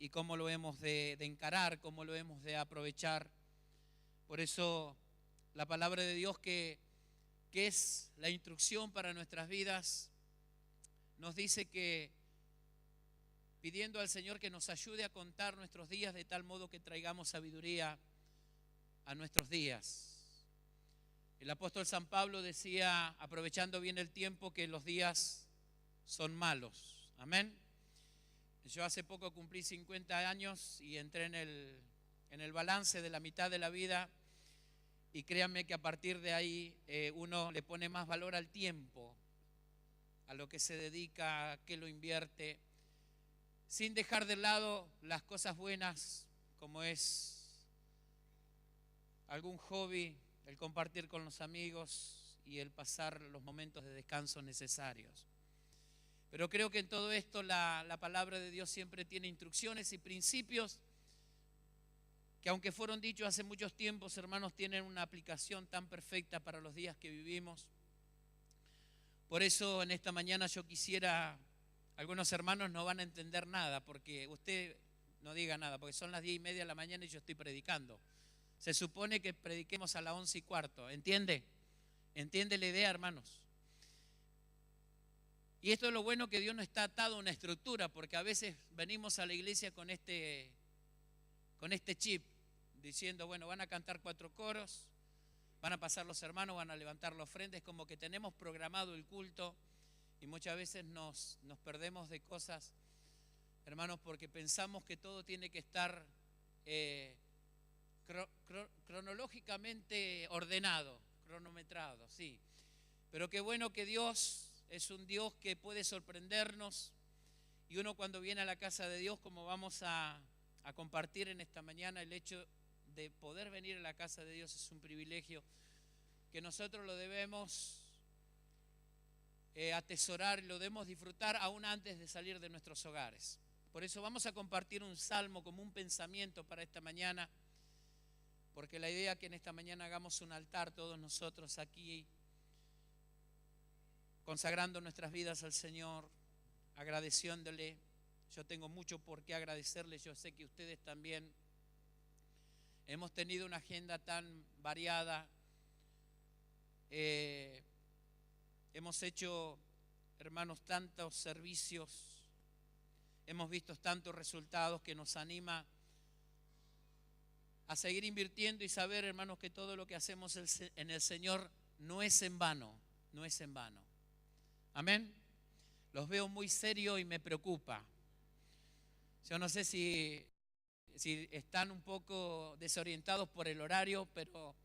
y cómo lo hemos de encarar, cómo lo hemos de aprovechar. Por eso la palabra de Dios que es la instrucción para nuestras vidas, nos dice que pidiendo al Señor que nos ayude a contar nuestros días de tal modo que traigamos sabiduría a nuestros días. El apóstol San Pablo decía, aprovechando bien el tiempo, que los días son malos. Amén. Yo hace poco cumplí 50 años y entré en el balance de la mitad de la vida. Y créanme que a partir de ahí uno le pone más valor al tiempo, a lo que se dedica, a qué lo invierte, sin dejar de lado las cosas buenas, como es algún hobby, el compartir con los amigos y el pasar los momentos de descanso necesarios. Pero creo que en todo esto la palabra de Dios siempre tiene instrucciones y principios que, aunque fueron dichos hace muchos tiempos, hermanos, tienen una aplicación tan perfecta para los días que vivimos. Por eso en esta mañana yo quisiera, algunos hermanos no van a entender nada, porque usted no diga nada, porque son las 10:30 de la mañana y yo estoy predicando. Se supone que prediquemos a las 11:15, ¿entiende? ¿Entiende la idea, hermanos? Y esto es lo bueno, que Dios no está atado a una estructura, porque a veces venimos a la iglesia con este chip, diciendo, bueno, van a cantar 4 coros, van a pasar los hermanos, van a levantar la ofrenda. Es como que tenemos programado el culto y muchas veces nos perdemos de cosas, hermanos, porque pensamos que todo tiene que estar cronológicamente ordenado, cronometrado, sí. Pero qué bueno que Dios es un Dios que puede sorprendernos, y uno cuando viene a la casa de Dios, como vamos a compartir en esta mañana, el hecho de poder venir a la casa de Dios es un privilegio que nosotros lo debemos atesorar y lo debemos disfrutar aún antes de salir de nuestros hogares. Por eso vamos a compartir un salmo como un pensamiento para esta mañana, porque la idea es que en esta mañana hagamos un altar todos nosotros aquí, consagrando nuestras vidas al Señor, agradeciéndole. Yo tengo mucho por qué agradecerle, yo sé que ustedes también. Hemos tenido una agenda tan variada, hemos hecho, hermanos, tantos servicios, hemos visto tantos resultados que nos anima a seguir invirtiendo y saber, hermanos, que todo lo que hacemos en el Señor no es en vano, no es en vano. Amén. Los veo muy serios y me preocupa. Yo no sé si están un poco desorientados por el horario, pero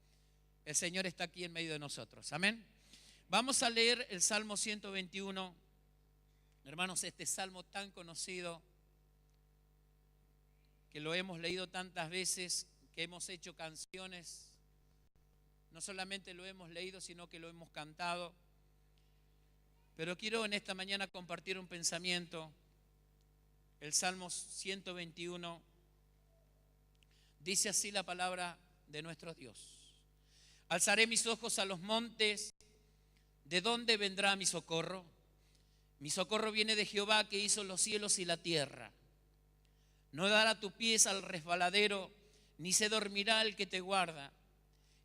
el Señor está aquí en medio de nosotros. Amén. Vamos a leer el Salmo 121. Hermanos, este salmo tan conocido, que lo hemos leído tantas veces, que hemos hecho canciones. No solamente lo hemos leído, sino que lo hemos cantado. Pero quiero en esta mañana compartir un pensamiento. El Salmo 121 dice así la palabra de nuestro Dios. Alzaré mis ojos a los montes, ¿de dónde vendrá mi socorro? Mi socorro viene de Jehová, que hizo los cielos y la tierra. No dará tu pies al resbaladero, ni se dormirá el que te guarda.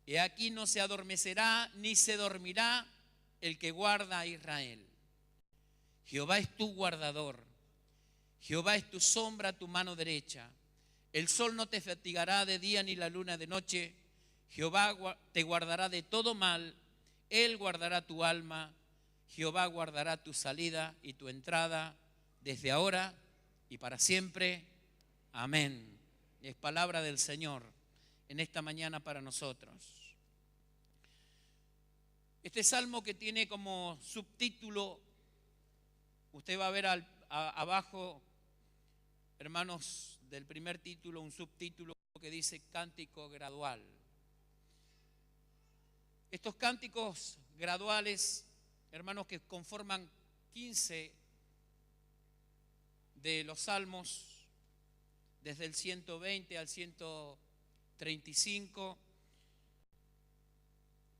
He aquí no se adormecerá, ni se dormirá el que guarda a Israel. Jehová es tu guardador. Jehová es tu sombra a tu mano derecha. El sol no te fatigará de día ni la luna de noche. Jehová te guardará de todo mal. Él guardará tu alma. Jehová guardará tu salida y tu entrada desde ahora y para siempre. Amén. Es palabra del Señor en esta mañana para nosotros. Este salmo, que tiene como subtítulo, usted va a ver abajo, hermanos, del primer título, un subtítulo que dice Cántico Gradual. Estos cánticos graduales, hermanos, que conforman 15 de los salmos, desde el 120 al 135,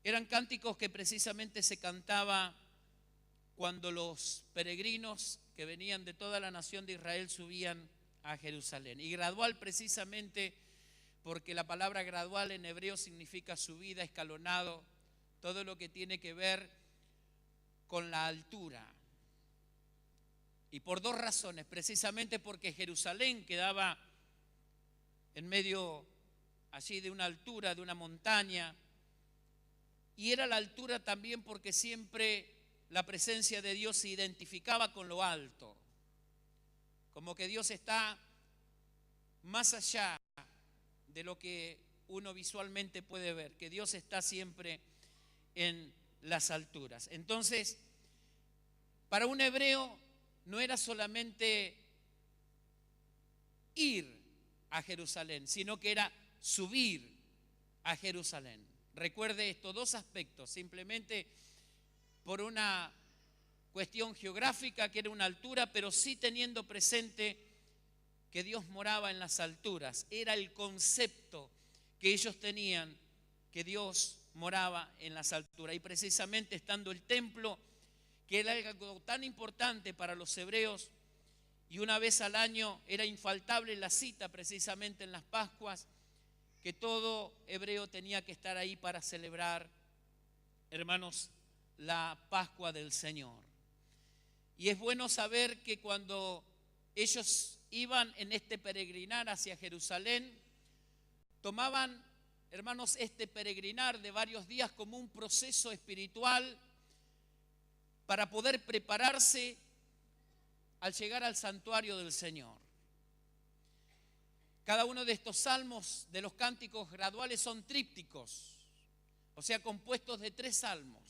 eran cánticos que precisamente se cantaba cuando los peregrinos que venían de toda la nación de Israel subían a Jerusalén. Y gradual precisamente porque la palabra gradual en hebreo significa subida, escalonado, todo lo que tiene que ver con la altura. Y por dos razones, precisamente porque Jerusalén quedaba en medio allí de una altura, de una montaña, y era la altura también porque siempre la presencia de Dios se identificaba con lo alto, como que Dios está más allá de lo que uno visualmente puede ver, que Dios está siempre en las alturas. Entonces, para un hebreo no era solamente ir a Jerusalén, sino que era subir a Jerusalén. Recuerde estos dos aspectos, simplemente por una cuestión geográfica, que era una altura, pero sí teniendo presente que Dios moraba en las alturas. Era el concepto que ellos tenían, que Dios moraba en las alturas. Y precisamente estando el templo, que era algo tan importante para los hebreos, y una vez al año era infaltable la cita precisamente en las Pascuas, que todo hebreo tenía que estar ahí para celebrar, hermanos, la Pascua del Señor. Y es bueno saber que cuando ellos iban en este peregrinar hacia Jerusalén, tomaban, hermanos, este peregrinar de varios días como un proceso espiritual para poder prepararse al llegar al santuario del Señor. Cada uno de estos salmos de los cánticos graduales son trípticos, o sea, compuestos de 3 salmos.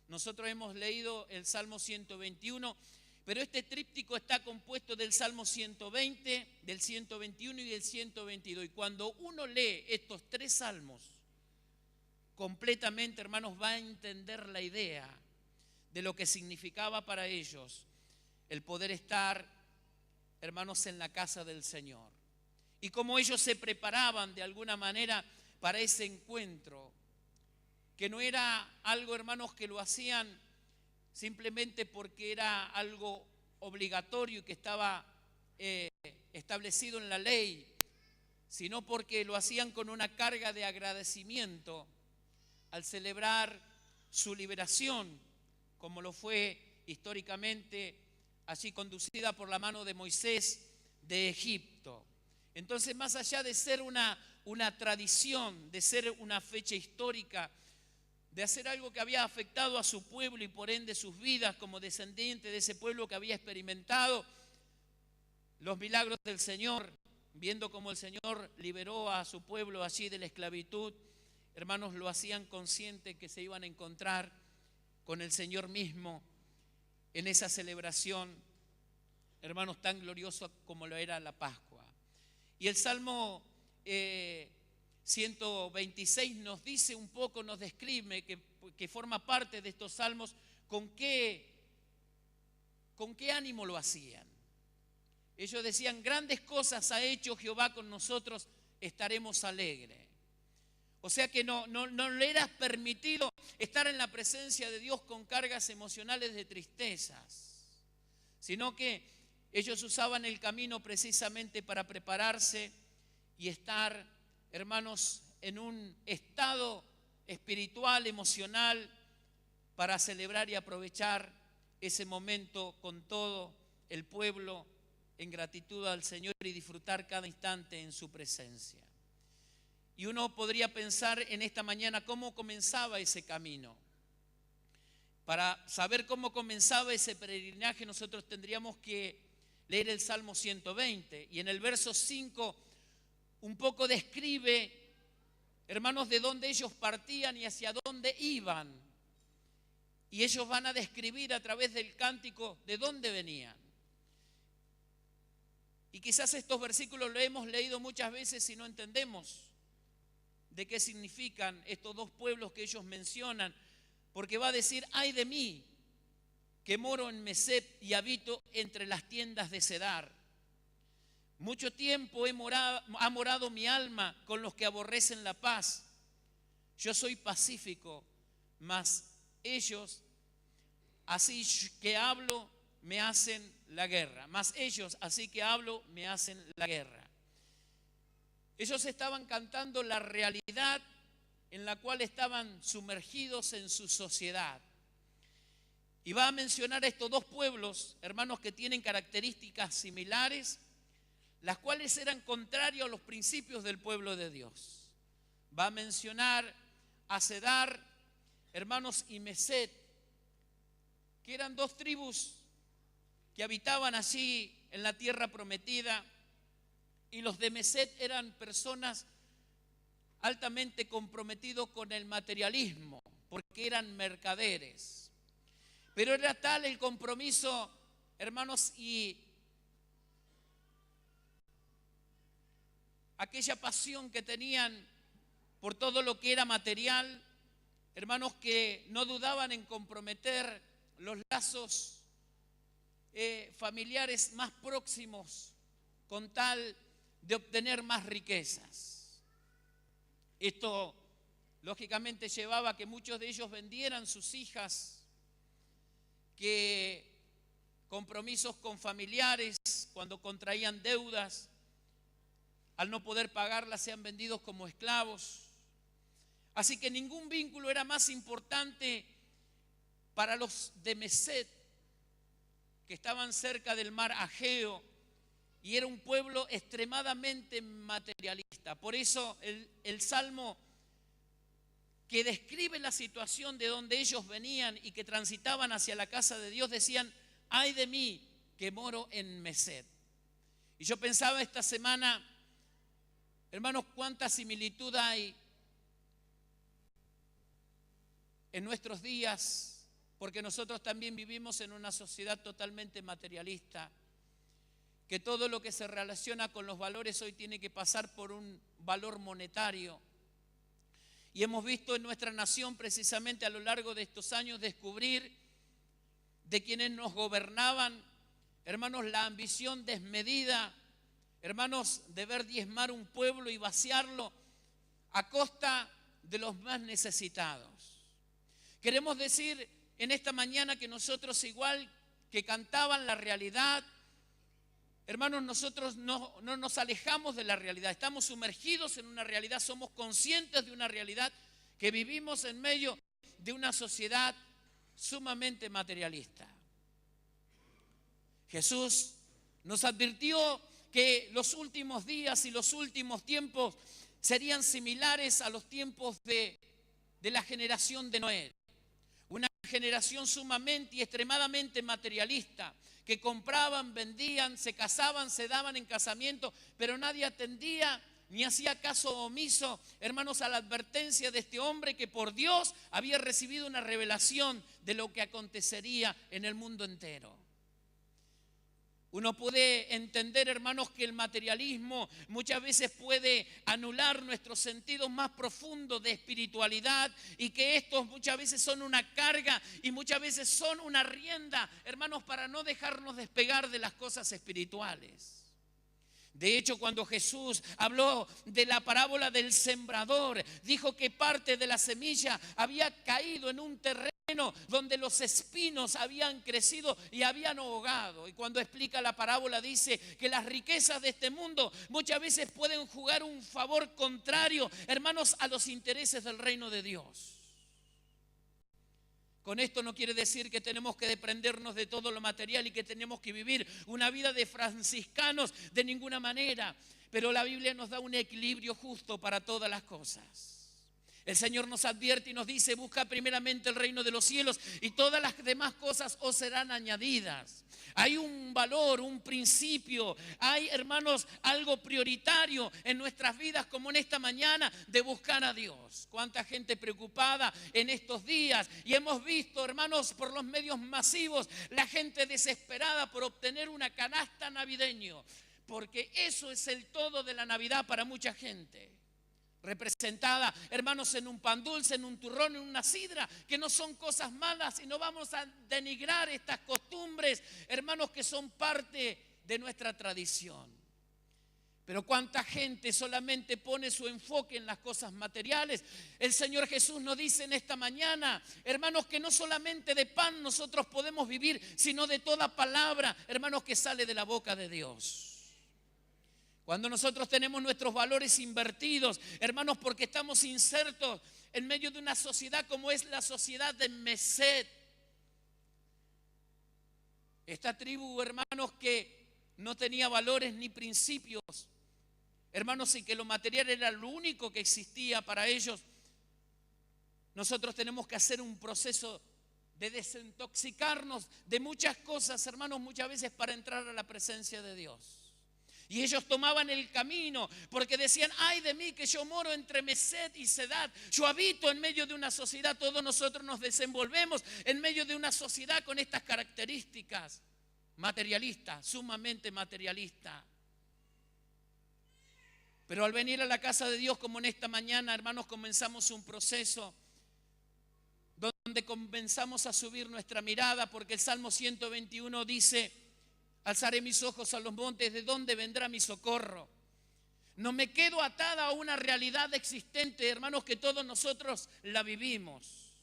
Nosotros hemos leído el Salmo 121, pero este tríptico está compuesto del Salmo 120, del 121 y del 122. Y cuando uno lee estos 3 salmos completamente, hermanos, va a entender la idea de lo que significaba para ellos el poder estar, hermanos, en la casa del Señor. Y cómo ellos se preparaban de alguna manera para ese encuentro, que no era algo, hermanos, que lo hacían simplemente porque era algo obligatorio y que estaba establecido en la ley, sino porque lo hacían con una carga de agradecimiento al celebrar su liberación, como lo fue históricamente así conducida por la mano de Moisés de Egipto. Entonces, más allá de ser una tradición, de ser una fecha histórica, de hacer algo que había afectado a su pueblo y por ende sus vidas como descendiente de ese pueblo que había experimentado los milagros del Señor, viendo cómo el Señor liberó a su pueblo allí de la esclavitud, hermanos, lo hacían consciente que se iban a encontrar con el Señor mismo en esa celebración, hermanos, tan gloriosa como lo era la Pascua. Y el Salmo 126 nos dice un poco, nos describe, que forma parte de estos salmos, con qué ánimo lo hacían. Ellos decían: grandes cosas ha hecho Jehová con nosotros, estaremos alegres. O sea que no le era permitido estar en la presencia de Dios con cargas emocionales de tristezas, sino que ellos usaban el camino precisamente para prepararse y estar, hermanos, en un estado espiritual, emocional, para celebrar y aprovechar ese momento con todo el pueblo en gratitud al Señor y disfrutar cada instante en su presencia. Y uno podría pensar en esta mañana cómo comenzaba ese camino. Para saber cómo comenzaba ese peregrinaje, nosotros tendríamos que leer el Salmo 120. Y en el verso 5 un poco describe, hermanos, de dónde ellos partían y hacia dónde iban. Y ellos van a describir a través del cántico de dónde venían. Y quizás estos versículos lo hemos leído muchas veces y no entendemos de qué significan estos dos pueblos que ellos mencionan, porque va a decir: ay de mí, que moro en Mesep y habito entre las tiendas de Cedar. Mucho tiempo ha morado mi alma con los que aborrecen la paz. Yo soy pacífico, mas ellos, así que hablo, me hacen la guerra. Mas ellos, así que hablo, me hacen la guerra. Ellos estaban cantando la realidad en la cual estaban sumergidos en su sociedad. Y va a mencionar estos dos pueblos, hermanos, que tienen características similares, las cuales eran contrarios a los principios del pueblo de Dios. Va a mencionar a Cedar, hermanos, y Meset, que eran dos tribus que habitaban allí en la tierra prometida, y los de Meset eran personas altamente comprometidos con el materialismo, porque eran mercaderes. Pero era tal el compromiso, hermanos, y aquella pasión que tenían por todo lo que era material, hermanos, que no dudaban en comprometer los lazos familiares más próximos con tal de obtener más riquezas. Esto lógicamente llevaba a que muchos de ellos vendieran sus hijas, que compromisos con familiares, cuando contraían deudas, al no poder pagarlas, sean vendidos como esclavos. Así que ningún vínculo era más importante para los de Meset, que estaban cerca del mar Ageo, y era un pueblo extremadamente materialista. Por eso el salmo que describe la situación de donde ellos venían y que transitaban hacia la casa de Dios, decían: ay de mí que moro en Meset. Y yo pensaba esta semana, hermanos, cuánta similitud hay en nuestros días, porque nosotros también vivimos en una sociedad totalmente materialista, que todo lo que se relaciona con los valores hoy tiene que pasar por un valor monetario. Y hemos visto en nuestra nación, precisamente a lo largo de estos años, descubrir de quienes nos gobernaban, hermanos, la ambición desmedida, hermanos, de ver diezmar un pueblo y vaciarlo a costa de los más necesitados. Queremos decir en esta mañana que nosotros, igual que cantaban la realidad, hermanos, nosotros no nos alejamos de la realidad, estamos sumergidos en una realidad, somos conscientes de una realidad, que vivimos en medio de una sociedad sumamente materialista. Jesús nos advirtió que los últimos días y los últimos tiempos serían similares a los tiempos de la generación de Noé. Una generación sumamente y extremadamente materialista, que compraban, vendían, se casaban, se daban en casamiento, pero nadie atendía ni hacía caso omiso, hermanos, a la advertencia de este hombre que por Dios había recibido una revelación de lo que acontecería en el mundo entero. Uno puede entender, hermanos, que el materialismo muchas veces puede anular nuestros sentidos más profundos de espiritualidad, y que estos muchas veces son una carga y muchas veces son una rienda, hermanos, para no dejarnos despegar de las cosas espirituales. De hecho, cuando Jesús habló de la parábola del sembrador, dijo que parte de la semilla había caído en un terreno donde los espinos habían crecido y habían ahogado. Y cuando explica la parábola dice que las riquezas de este mundo muchas veces pueden jugar un favor contrario, hermanos, a los intereses del reino de Dios. Con esto no quiere decir que tenemos que desprendernos de todo lo material y que tenemos que vivir una vida de franciscanos, de ninguna manera. Pero la Biblia nos da un equilibrio justo para todas las cosas. El Señor nos advierte y nos dice: busca primeramente el reino de los cielos y todas las demás cosas os serán añadidas. Hay un valor, un principio, hay, hermanos, algo prioritario en nuestras vidas, como en esta mañana, de buscar a Dios. Cuánta gente preocupada en estos días, y hemos visto, hermanos, por los medios masivos, la gente desesperada por obtener una canasta navideña, porque eso es el todo de la Navidad para mucha gente. Representada, hermanos, en un pan dulce, en un turrón, en una sidra, que no son cosas malas, y no vamos a denigrar estas costumbres, hermanos, que son parte de nuestra tradición. Pero cuánta gente solamente pone su enfoque en las cosas materiales. El Señor Jesús nos dice en esta mañana, hermanos, que no solamente de pan nosotros podemos vivir, sino de toda palabra, hermanos, que sale de la boca de Dios. Cuando nosotros tenemos nuestros valores invertidos, hermanos, porque estamos insertos en medio de una sociedad como es la sociedad de Meset. Esta tribu, hermanos, que no tenía valores ni principios, hermanos, y que lo material era lo único que existía para ellos. Nosotros tenemos que hacer un proceso de desintoxicarnos de muchas cosas, hermanos, muchas veces para entrar a la presencia de Dios. Y ellos tomaban el camino porque decían, ay de mí que yo moro entre Meset y Sedad. Yo habito en medio de una sociedad, todos nosotros nos desenvolvemos en medio de una sociedad con estas características. Materialista, sumamente materialista. Pero al venir a la casa de Dios como en esta mañana, hermanos, comenzamos un proceso donde comenzamos a subir nuestra mirada, porque el Salmo 121 dice, alzaré mis ojos a los montes, ¿de dónde vendrá mi socorro? No me quedo atada a una realidad existente, hermanos, que todos nosotros la vivimos.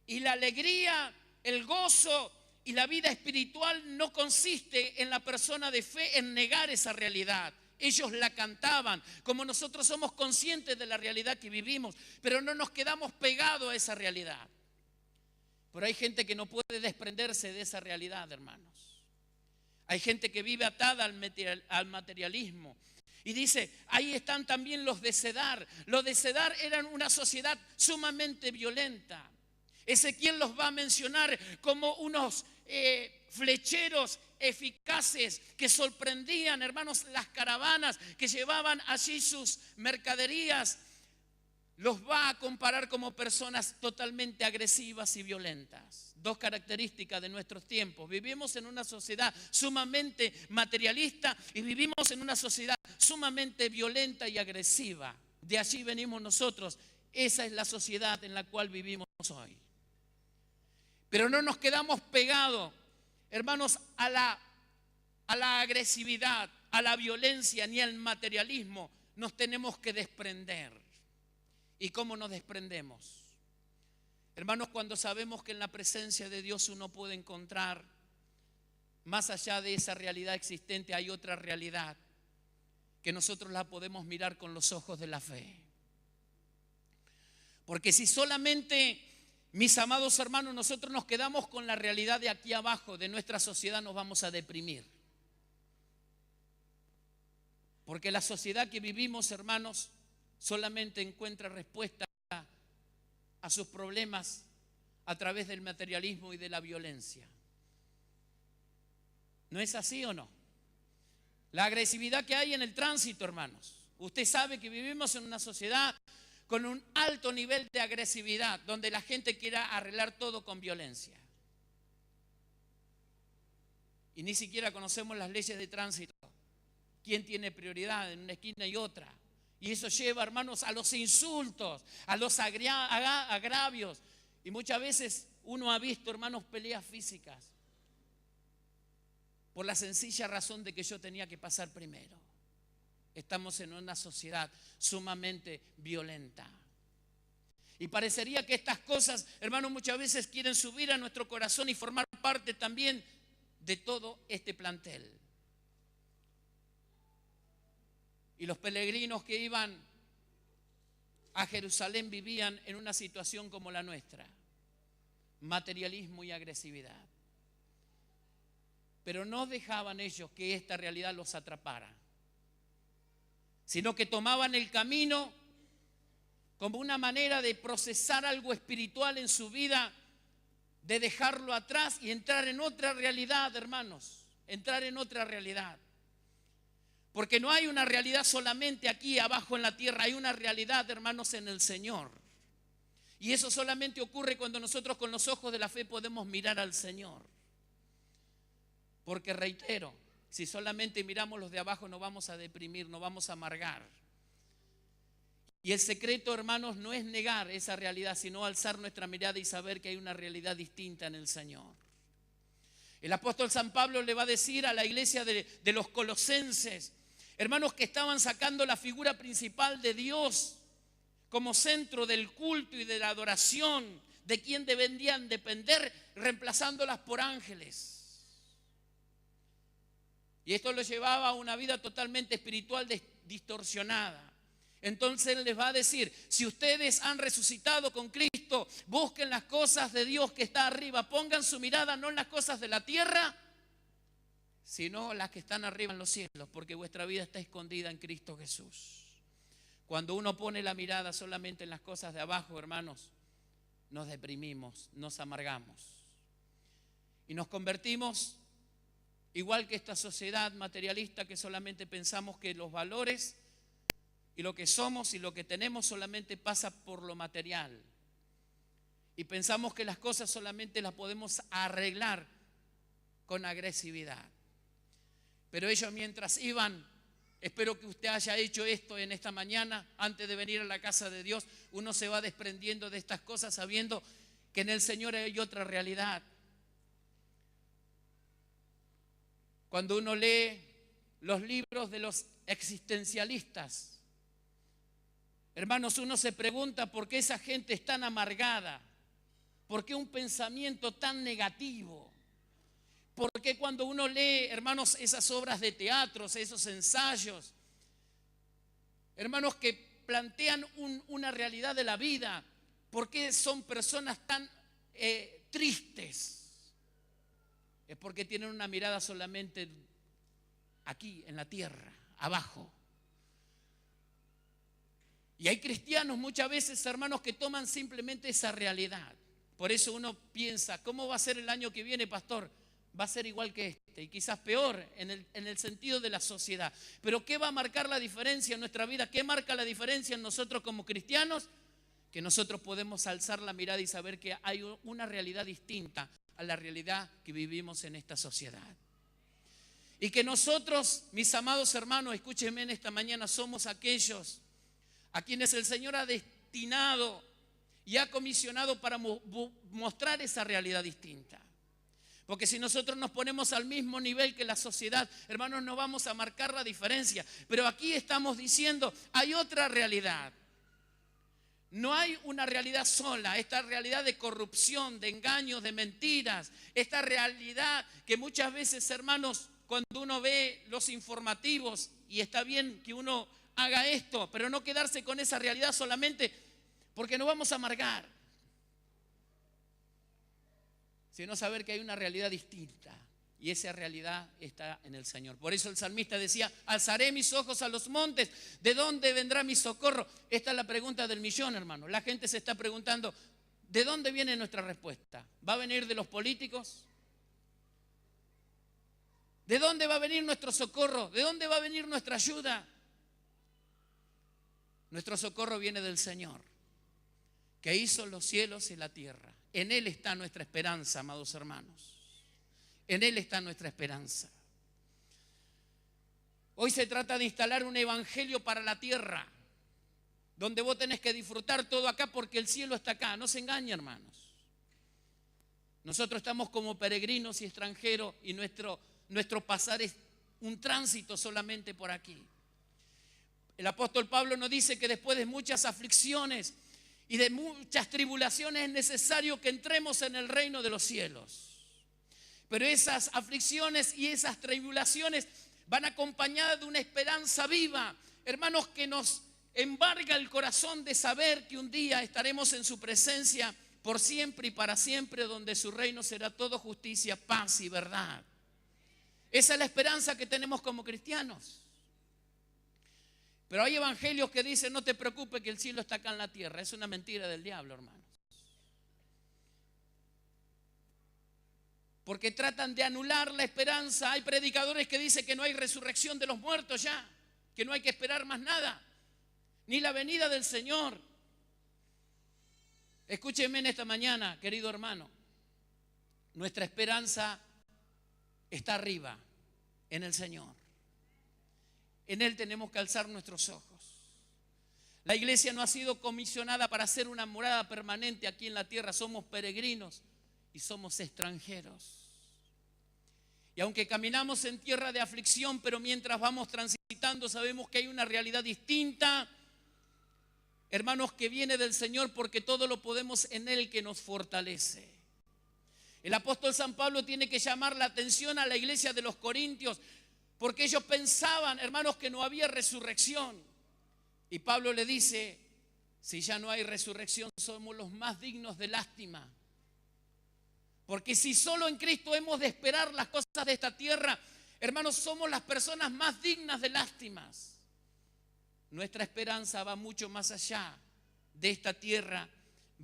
Y la alegría, el gozo y la vida espiritual no consiste en la persona de fe en negar esa realidad. Ellos la cantaban, como nosotros somos conscientes de la realidad que vivimos, pero no nos quedamos pegados a esa realidad. Pero hay gente que no puede desprenderse de esa realidad, hermanos. Hay gente que vive atada al materialismo. Y dice, ahí están también los de Cedar. Los de Cedar eran una sociedad sumamente violenta. Ezequiel los va a mencionar como unos flecheros eficaces que sorprendían, hermanos, las caravanas que llevaban allí sus mercaderías. Los va a comparar como personas totalmente agresivas y violentas. Dos características de nuestros tiempos. Vivimos en una sociedad sumamente materialista y vivimos en una sociedad sumamente violenta y agresiva. De allí venimos nosotros. Esa es la sociedad en la cual vivimos hoy. Pero no nos quedamos pegados, hermanos, a la agresividad, a la violencia ni al materialismo. Nos tenemos que desprender. ¿Y cómo nos desprendemos? Hermanos, cuando sabemos que en la presencia de Dios uno puede encontrar, más allá de esa realidad existente, hay otra realidad que nosotros la podemos mirar con los ojos de la fe. Porque si solamente, mis amados hermanos, nosotros nos quedamos con la realidad de aquí abajo, de nuestra sociedad, nos vamos a deprimir. Porque la sociedad que vivimos, hermanos, solamente encuentra respuesta a sus problemas a través del materialismo y de la violencia. ¿No es así o no? La agresividad que hay en el tránsito, hermanos. Usted sabe que vivimos en una sociedad con un alto nivel de agresividad, donde la gente quiere arreglar todo con violencia. Y ni siquiera conocemos las leyes de tránsito. ¿Quién tiene prioridad en una esquina y otra? Y eso lleva, hermanos, a los insultos, a los agravios. Y muchas veces uno ha visto, hermanos, peleas físicas por la sencilla razón de que yo tenía que pasar primero. Estamos en una sociedad sumamente violenta. Y parecería que estas cosas, hermanos, muchas veces quieren subir a nuestro corazón y formar parte también de todo este plantel. Y los peregrinos que iban a Jerusalén vivían en una situación como la nuestra. Materialismo y agresividad. Pero no dejaban ellos que esta realidad los atrapara, sino que tomaban el camino como una manera de procesar algo espiritual en su vida, de dejarlo atrás y entrar en otra realidad, hermanos, entrar en otra realidad. Porque no hay una realidad solamente aquí abajo en la tierra, hay una realidad, hermanos, en el Señor. Y eso solamente ocurre cuando nosotros con los ojos de la fe podemos mirar al Señor. Porque reitero, si solamente miramos los de abajo nos vamos a deprimir, nos vamos a amargar. Y el secreto, hermanos, no es negar esa realidad, sino alzar nuestra mirada y saber que hay una realidad distinta en el Señor. El apóstol San Pablo le va a decir a la iglesia de los colosenses, Hermanos, que estaban sacando la figura principal de Dios como centro del culto y de la adoración, de quien deberían depender, reemplazándolas por ángeles. Y esto los llevaba a una vida totalmente espiritual distorsionada. Entonces Él les va a decir, si ustedes han resucitado con Cristo, busquen las cosas de Dios que está arriba, pongan su mirada no en las cosas de la tierra, sino las que están arriba en los cielos, porque vuestra vida está escondida en Cristo Jesús. Cuando uno pone la mirada solamente en las cosas de abajo, hermanos, nos deprimimos, nos amargamos y nos convertimos igual que esta sociedad materialista que solamente pensamos que los valores y lo que somos y lo que tenemos solamente pasa por lo material. Y pensamos que las cosas solamente las podemos arreglar con agresividad. Pero ellos mientras iban, espero que usted haya hecho esto en esta mañana, antes de venir a la casa de Dios, uno se va desprendiendo de estas cosas sabiendo que en el Señor hay otra realidad. Cuando uno lee los libros de los existencialistas, hermanos, uno se pregunta por qué esa gente es tan amargada, por qué un pensamiento tan negativo. Porque cuando uno lee, hermanos, esas obras de teatro, esos ensayos, hermanos, que plantean una realidad de la vida, ¿por qué son personas tan tristes? Es porque tienen una mirada solamente aquí, en la tierra, abajo. Y hay cristianos muchas veces, hermanos, que toman simplemente esa realidad. Por eso uno piensa, ¿cómo va a ser el año que viene, pastor? Va a ser igual que este y quizás peor en el sentido de la sociedad. Pero ¿qué va a marcar la diferencia en nuestra vida? ¿Qué marca la diferencia en nosotros como cristianos? Que nosotros podemos alzar la mirada y saber que hay una realidad distinta a la realidad que vivimos en esta sociedad. Y que nosotros, mis amados hermanos, escúchenme en esta mañana, somos aquellos a quienes el Señor ha destinado y ha comisionado para mostrar esa realidad distinta. Porque si nosotros nos ponemos al mismo nivel que la sociedad, hermanos, no vamos a marcar la diferencia. Pero aquí estamos diciendo, hay otra realidad. No hay una realidad sola, esta realidad de corrupción, de engaños, de mentiras. Esta realidad que muchas veces, hermanos, cuando uno ve los informativos, y está bien que uno haga esto, pero no quedarse con esa realidad solamente porque nos vamos a amargar, sino saber que hay una realidad distinta y esa realidad está en el Señor. Por eso el salmista decía, alzaré mis ojos a los montes, ¿de dónde vendrá mi socorro? Esta es la pregunta del millón, hermano. La gente se está preguntando, ¿de dónde viene nuestra respuesta? ¿Va a venir de los políticos? ¿De dónde va a venir nuestro socorro? ¿De dónde va a venir nuestra ayuda? Nuestro socorro viene del Señor, que hizo los cielos y la tierra. En Él está nuestra esperanza, amados hermanos. En Él está nuestra esperanza. Hoy se trata de instalar un evangelio para la tierra, donde vos tenés que disfrutar todo acá porque el cielo está acá. No se engañen, hermanos. Nosotros estamos como peregrinos y extranjeros y nuestro pasar es un tránsito solamente por aquí. El apóstol Pablo nos dice que después de muchas aflicciones y de muchas tribulaciones es necesario que entremos en el reino de los cielos. Pero esas aflicciones y esas tribulaciones van acompañadas de una esperanza viva, hermanos, que nos embarga el corazón de saber que un día estaremos en su presencia por siempre y para siempre, donde su reino será todo justicia, paz y verdad. Esa es la esperanza que tenemos como cristianos. Pero hay evangelios que dicen, no te preocupes que el cielo está acá en la tierra. Es una mentira del diablo, hermanos. Porque tratan de anular la esperanza. Hay predicadores que dicen que no hay resurrección de los muertos ya, que no hay que esperar más nada, ni la venida del Señor. Escúcheme en esta mañana, querido hermano. Nuestra esperanza está arriba, en el Señor. En Él tenemos que alzar nuestros ojos. La iglesia no ha sido comisionada para ser una morada permanente aquí en la tierra. Somos peregrinos y somos extranjeros. Y aunque caminamos en tierra de aflicción, pero mientras vamos transitando transitando, sabemos que hay una realidad distinta, hermanos, que viene del Señor, porque todo lo podemos en Él que nos fortalece. El apóstol San Pablo tiene que llamar la atención a la iglesia de los Corintios, porque ellos pensaban, hermanos, que no había resurrección. Y Pablo le dice, si ya no hay resurrección, somos los más dignos de lástima. Porque si solo en Cristo hemos de esperar las cosas de esta tierra, hermanos, somos las personas más dignas de lástimas. Nuestra esperanza va mucho más allá de esta tierra,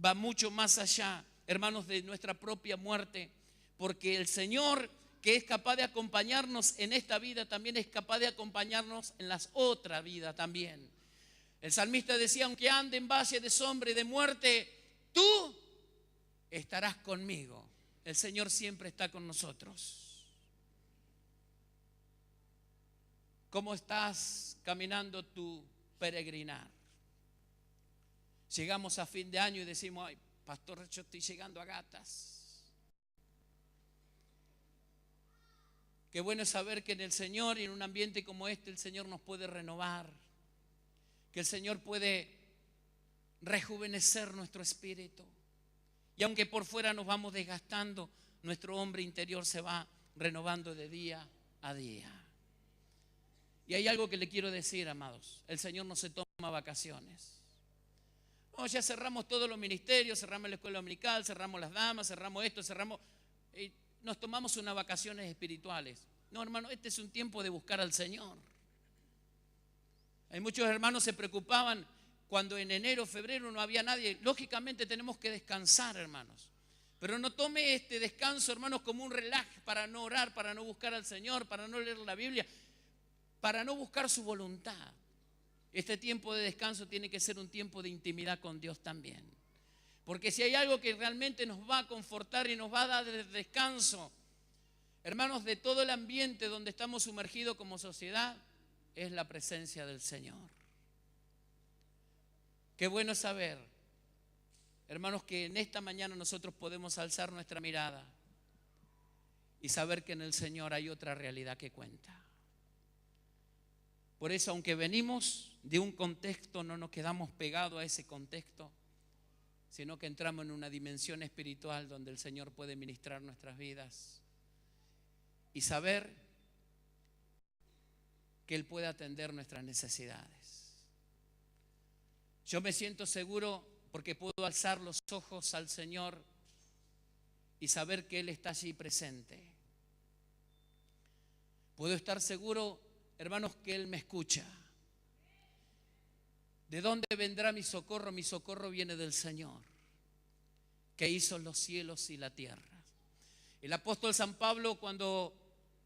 va mucho más allá, hermanos, de nuestra propia muerte, porque el Señor, que es capaz de acompañarnos en esta vida, también es capaz de acompañarnos en las otras vidas también. El salmista decía, aunque ande en valle de sombra y de muerte, tú estarás conmigo. El Señor siempre está con nosotros. ¿Cómo estás caminando tu peregrinar? Llegamos a fin de año y decimos, ay, pastor, yo estoy llegando a gatas. Qué bueno es saber que en el Señor y en un ambiente como este el Señor nos puede renovar, que el Señor puede rejuvenecer nuestro espíritu. Y aunque por fuera nos vamos desgastando, nuestro hombre interior se va renovando de día a día. Y hay algo que le quiero decir, amados, el Señor no se toma vacaciones. No, ya cerramos todos los ministerios, cerramos la escuela dominical, cerramos las damas, cerramos esto, nos tomamos unas vacaciones espirituales. No, hermano, este es un tiempo de buscar al Señor. Hay muchos hermanos que se preocupaban cuando en enero, febrero no había nadie. Lógicamente tenemos que descansar, hermanos. Pero no tome este descanso, hermanos, como un relax para no orar, para no buscar al Señor, para no leer la Biblia, para no buscar su voluntad. Este tiempo de descanso tiene que ser un tiempo de intimidad con Dios también. Porque si hay algo que realmente nos va a confortar y nos va a dar descanso, hermanos, de todo el ambiente donde estamos sumergidos como sociedad, es la presencia del Señor. Qué bueno es saber, hermanos, que en esta mañana nosotros podemos alzar nuestra mirada y saber que en el Señor hay otra realidad que cuenta. Por eso, aunque venimos de un contexto, no nos quedamos pegados a ese contexto, sino que entramos en una dimensión espiritual donde el Señor puede ministrar nuestras vidas y saber que Él puede atender nuestras necesidades. Yo me siento seguro porque puedo alzar los ojos al Señor y saber que Él está allí presente. Puedo estar seguro, hermanos, que Él me escucha. ¿De dónde vendrá mi socorro? Mi socorro viene del Señor, que hizo los cielos y la tierra. El apóstol San Pablo, cuando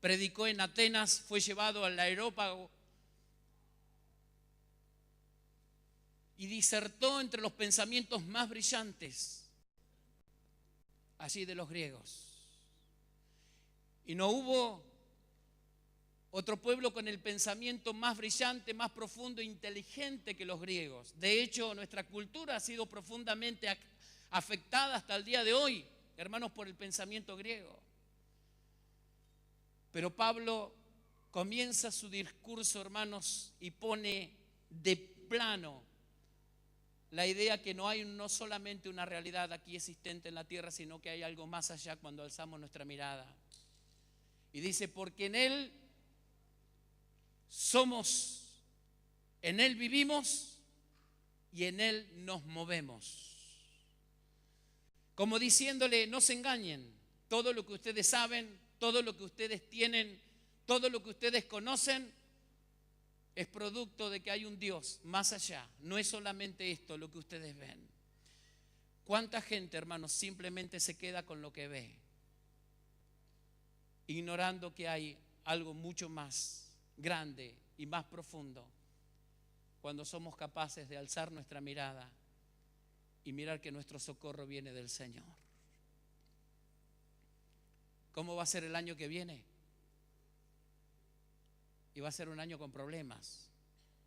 predicó en Atenas, fue llevado al Areópago y disertó entre los pensamientos más brillantes allí de los griegos. Y no hubo otro pueblo con el pensamiento más brillante, más profundo e inteligente que los griegos. De hecho, nuestra cultura ha sido profundamente afectada hasta el día de hoy, hermanos, por el pensamiento griego. Pero Pablo comienza su discurso, hermanos, y pone de plano la idea que no hay no solamente una realidad aquí existente en la tierra, sino que hay algo más allá cuando alzamos nuestra mirada. Y dice, porque en Él somos, en Él vivimos y en Él nos movemos. Como diciéndole, no se engañen, todo lo que ustedes saben, todo lo que ustedes tienen, todo lo que ustedes conocen, es producto de que hay un Dios más allá. No es solamente esto lo que ustedes ven. ¿Cuánta gente, hermanos, simplemente se queda con lo que ve, ignorando que hay algo mucho más grande y más profundo cuando somos capaces de alzar nuestra mirada y mirar que nuestro socorro viene del Señor? ¿Cómo va a ser el año que viene? Y va a ser un año con problemas,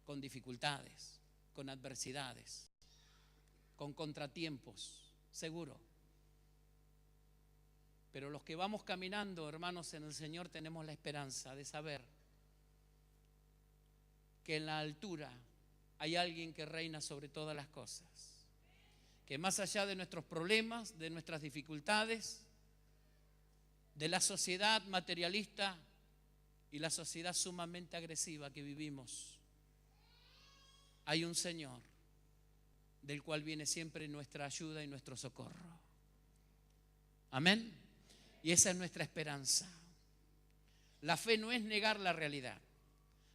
con dificultades, con adversidades, con contratiempos, seguro. Pero los que vamos caminando, hermanos, en el Señor tenemos la esperanza de saber que en la altura hay alguien que reina sobre todas las cosas, que más allá de nuestros problemas, de nuestras dificultades, de la sociedad materialista y la sociedad sumamente agresiva que vivimos, hay un Señor del cual viene siempre nuestra ayuda y nuestro socorro. Amén. Y esa es nuestra esperanza. La fe no es negar la realidad.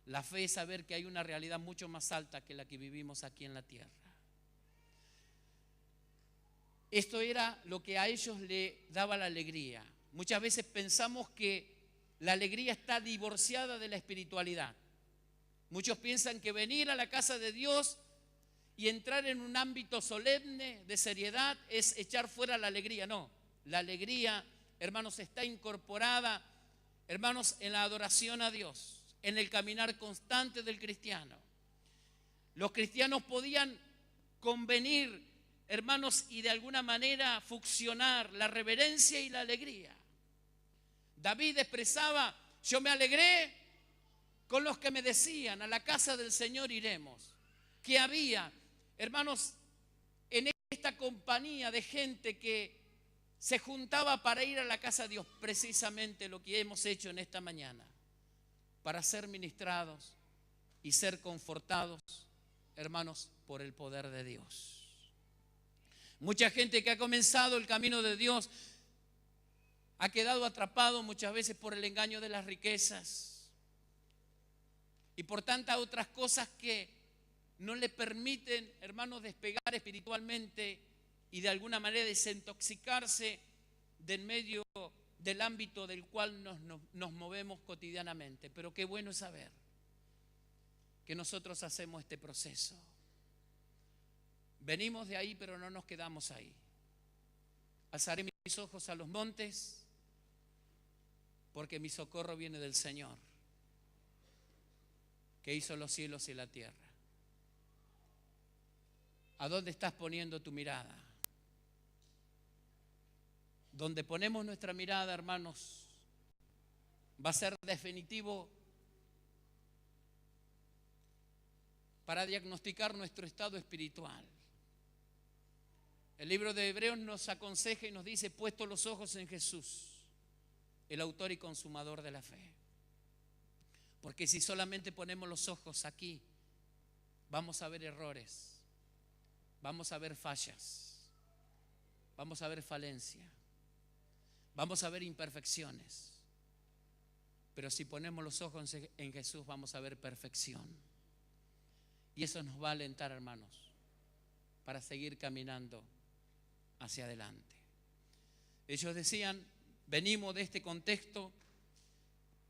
La fe es saber que hay una realidad mucho más alta que la que vivimos aquí en la tierra. Esto era lo que a ellos le daba la alegría. Muchas veces pensamos que la alegría está divorciada de la espiritualidad. Muchos piensan que venir a la casa de Dios y entrar en un ámbito solemne de seriedad es echar fuera la alegría. No, la alegría, hermanos, está incorporada, hermanos, en la adoración a Dios, en el caminar constante del cristiano. Los cristianos podían convenir, hermanos, y de alguna manera fusionar la reverencia y la alegría. David expresaba: yo me alegré con los que me decían, a la casa del Señor iremos. Que había, hermanos, en esta compañía de gente que se juntaba para ir a la casa de Dios, precisamente lo que hemos hecho en esta mañana, para ser ministrados y ser confortados, hermanos, por el poder de Dios. Mucha gente que ha comenzado el camino de Dios ha quedado atrapado muchas veces por el engaño de las riquezas y por tantas otras cosas que no le permiten, hermanos, despegar espiritualmente y de alguna manera desintoxicarse del medio del ámbito del cual nos movemos cotidianamente. Pero qué bueno es saber que nosotros hacemos este proceso. Venimos de ahí, pero no nos quedamos ahí. Alzaré mis ojos a los montes, porque mi socorro viene del Señor, que hizo los cielos y la tierra. ¿A dónde estás poniendo tu mirada? Donde ponemos nuestra mirada, hermanos, va a ser definitivo para diagnosticar nuestro estado espiritual. El libro de Hebreos nos aconseja y nos dice: puestos los ojos en Jesús, el autor y consumador de la fe. Porque si solamente ponemos los ojos aquí, vamos a ver errores, vamos a ver fallas, vamos a ver falencia, vamos a ver imperfecciones. Pero si ponemos los ojos en Jesús, vamos a ver perfección. Y eso nos va a alentar, hermanos, para seguir caminando hacia adelante. Ellos decían: venimos de este contexto,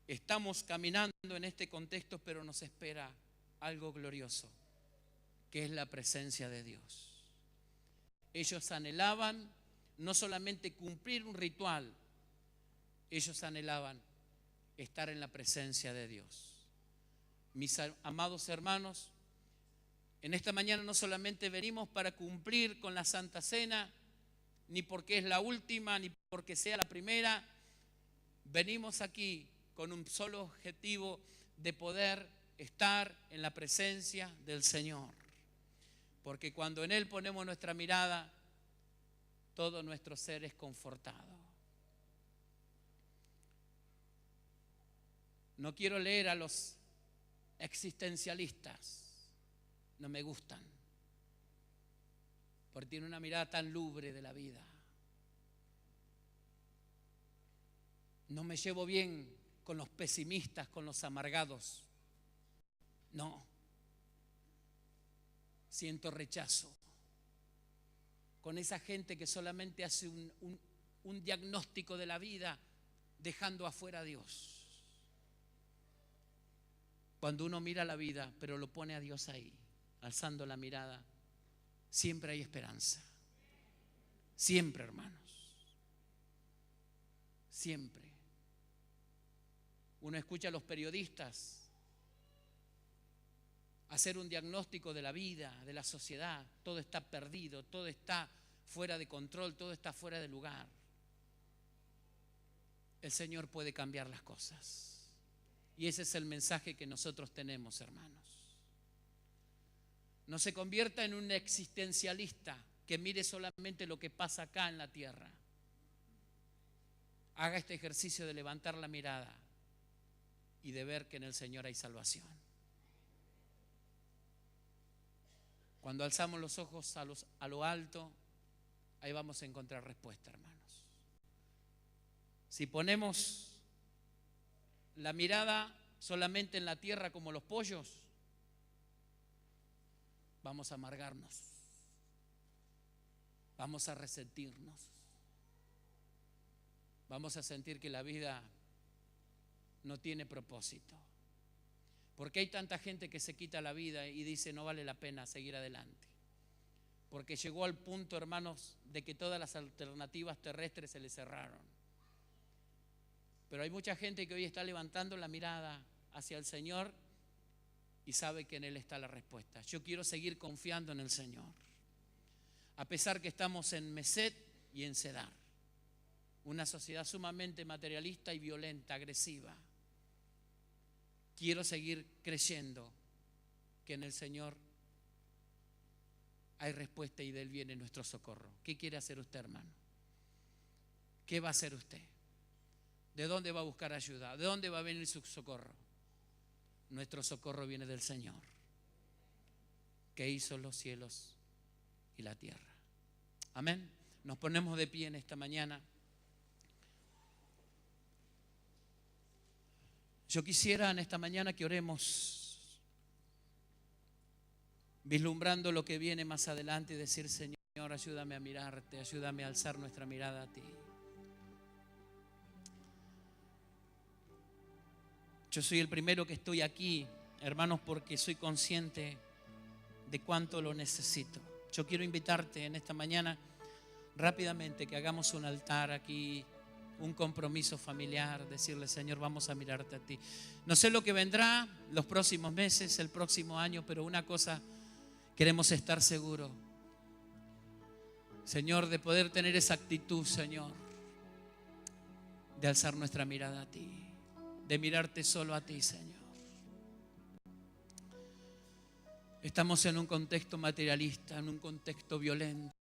estamos caminando en este contexto, pero nos espera algo glorioso, que es la presencia de Dios. Ellos anhelaban no solamente cumplir un ritual, ellos anhelaban estar en la presencia de Dios. Mis amados hermanos, en esta mañana no solamente venimos para cumplir con la Santa Cena, ni porque es la última, ni porque sea la primera. Venimos aquí con un solo objetivo: de poder estar en la presencia del Señor. Porque cuando en Él ponemos nuestra mirada, todo nuestro ser es confortado. No quiero leer a los existencialistas, no me gustan, porque tienen una mirada tan lúgubre de la vida. No me llevo bien con los pesimistas, con los amargados. No. Siento rechazo con esa gente que solamente hace un diagnóstico de la vida, dejando afuera a Dios. Cuando uno mira la vida, pero lo pone a Dios ahí, alzando la mirada, siempre hay esperanza. Siempre, hermanos. Siempre. Uno escucha a los periodistas hacer un diagnóstico de la vida, de la sociedad. Todo está perdido, todo está fuera de control, todo está fuera de lugar. El Señor puede cambiar las cosas. Y ese es el mensaje que nosotros tenemos, hermanos. no se convierta en un existencialista que mire solamente lo que pasa acá en la tierra. Haga este ejercicio de levantar la mirada y de ver que en el Señor hay salvación. Cuando alzamos los ojos a lo alto, ahí vamos a encontrar respuesta, hermanos. Si ponemos la mirada solamente en la tierra como los pollos, vamos a amargarnos, vamos a resentirnos, vamos a sentir que la vida no tiene propósito. Porque hay tanta gente que se quita la vida y dice no vale la pena seguir adelante. Porque llegó al punto, hermanos, de que todas las alternativas terrestres se le cerraron. Pero hay mucha gente que hoy está levantando la mirada hacia el Señor y sabe que en Él está la respuesta. Yo quiero seguir confiando en el Señor. A pesar que estamos en Meset y en Cedar, una sociedad sumamente materialista y violenta, agresiva. Quiero seguir creyendo que en el Señor hay respuesta y de Él viene nuestro socorro. ¿Qué quiere hacer usted, hermano? ¿Qué va a hacer usted? ¿De dónde va a buscar ayuda? ¿De dónde va a venir su socorro? Nuestro socorro viene del Señor, que hizo los cielos y la tierra. Amén. Nos ponemos de pie en esta mañana. Yo quisiera en esta mañana que oremos, vislumbrando lo que viene más adelante y decir, Señor, ayúdame a mirarte, ayúdame a alzar nuestra mirada a ti. Yo soy el primero que estoy aquí, hermanos, porque soy consciente de cuánto lo necesito. Yo quiero invitarte en esta mañana rápidamente que hagamos un altar aquí, un compromiso familiar, decirle, Señor, vamos a mirarte a ti. No sé lo que vendrá los próximos meses, el próximo año, pero una cosa queremos estar seguros, Señor, de poder tener esa actitud, Señor, de alzar nuestra mirada a ti, de mirarte solo a ti, Señor. Estamos en un contexto materialista, en un contexto violento.